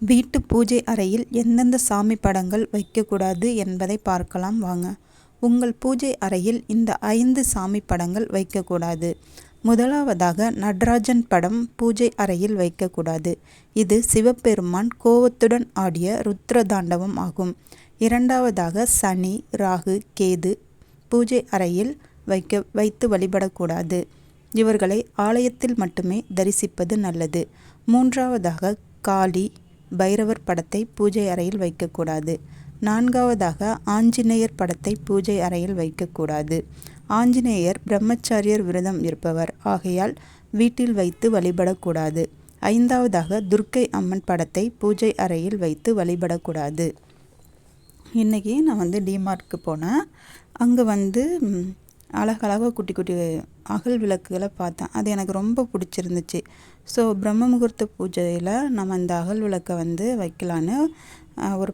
வீட்டு பூஜை அறையில் எந்தெந்த சாமி படங்கள் வைக்கக்கூடாது என்பதை பார்க்கலாம் வாங்க. உங்கள் பூஜை அறையில் இந்த 5 சாமி படங்கள் வைக்கக்கூடாது. முதலாவதாக நடராஜன் படம் பூஜை அறையில் வைக்கக்கூடாது. இது சிவபெருமான் கோவத்துடன் ஆடிய ருத்ரதாண்டவம் ஆகும். 2வது சனி, ராகு, கேது பூஜை அறையில் வைத்து வழிபடக்கூடாது. இவர்களை ஆலயத்தில் மட்டுமே தரிசிப்பது நல்லது. 3வது காளி, பைரவர் படத்தை பூஜை அறையில் வைக்கக்கூடாது. 4வது ஆஞ்சநேயர் படத்தை பூஜை அறையில் வைக்கக்கூடாது. ஆஞ்சநேயர் பிரம்மச்சாரியர் விரதம் இருப்பவர் ஆகையால் வீட்டில் வைத்து வழிபடக்கூடாது. 5வது துர்க்கை அம்மன் படத்தை பூஜை அறையில் வைத்து வழிபடக்கூடாது. இன்றைக்கி நான் டிமார்ட்க்கு போனேன். அங்கே அழகழகாக குட்டி குட்டி அகல் விளக்குகளை பார்த்தேன். அது எனக்கு ரொம்ப பிடிச்சிருந்துச்சு. ஸோ பிரம்ம முகூர்த்த பூஜையில் நம்ம அந்த அகல் விளக்கை வைக்கலான்னு ஒரு